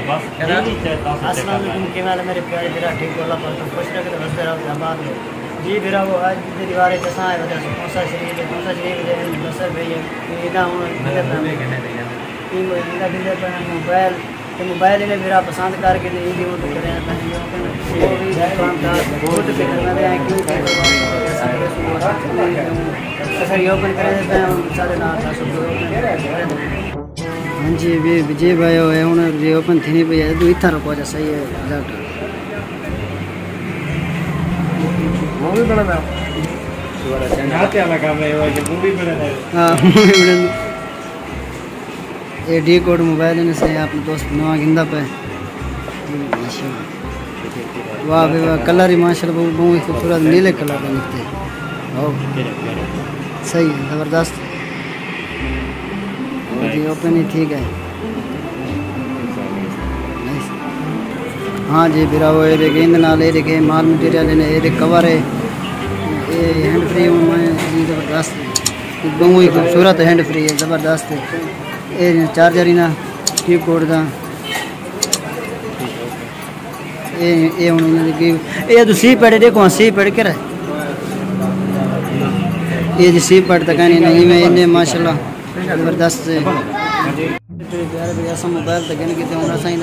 अस्सलाम वालेकुम, क्या हाल है मेरे प्यारे मेरा ठीक हो, अल्लाह पाक तो खुश रखे, हंसते रहो आबाद हो जी। मेरा वो आज की दीवार जैसा है वजह से कौन सा शरीर है बसर भैया इदा हूँ इदा पर मोबाइल तो मोबाइल इन्हें मेरा पसंद करके नहीं दी वो तो करें वो भी काम था बहुत पे करना है क्यों सर ये ओपन करें साढ़े 9 हाँ जी भी विजय भाई है हूँ ये ओपन थी नहीं भैया तू इतना रुको जा सही है रिजल्ट वो भी बड़ा ना चाहते हैं लगा मैं वो कि मूवी बना है हां ये डी कोड मोबाइल ने से अपने दोस्त नवा गिंदा पे माशाल्लाह वाह भाई वाह कलर ही माशाल्लाह बहुत खूबसूरत नीले कलर का निकलते हो सही है जबरदस्त जी ओपन ही ठीक है हाँ जी बिरा वो ये गेंद नाल ये देखे माल मटेरियल ने ये कवर है ये हैंड फ्री जी जबरदस्त बहुत ही खूबसूरत हैंड फ्री है जबरदस्त है ये चार्जर ही ना कीबोर्ड का ये उन्होंने ये तो सी पैड देखो सी पैड कर ये जी सी पैड तक नहीं मैं इन्हें माशाल्लाह जबरदस्त है प्यारे भैया सब मोबाइल तक नहीं कितने होना सही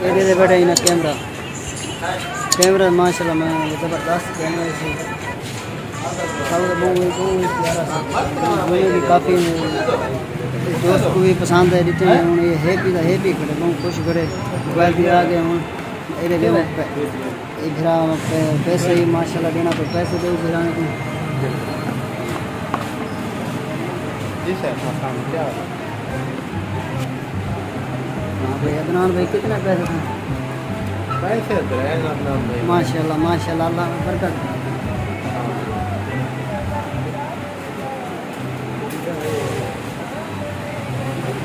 ये बैठे ना कैमरा माशाल्लाह मैं जबरदस्त कैमरा से काफ़ी दोस्त को भी पसंद है जितने ये हैप्पी खड़े बहुत खुश खड़े मोबाइल भी आ गए हूँ फिर पैसे ही माशाल्लाह देना तो पैसे दो गिराने को हाँ भाई अदनान भाई कितने पैसे थे माशाल्लाह माशाल्लाह अल्लाह बरकत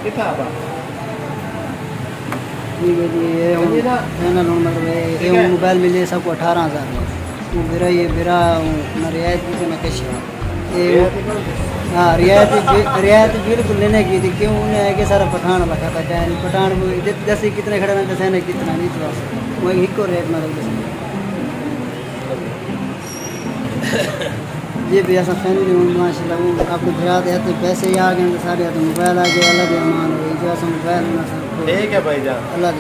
ठीक है जी ये मतलब ये मोबाइल मिले सबको 18,000 वो मेरा ये मेरा रियायत भी मैं कैसे ये हाँ रियायत बिल्कुल लेने की थी क्यों उन्हें है कि सारा पठान रखा था क्या पठान जैसे कितने खड़े रहते थे ना कितना नहीं था वो एक को रेट मतलब ये भी ऐसा फैमिली माशाल्लाह वो आपको भिरा देते पैसे ही आ गए सारे तो मोबाइल आ गए अलग अमान हो जो ऐसा मोबाइल ना ठीक है भाई जान अल्लाह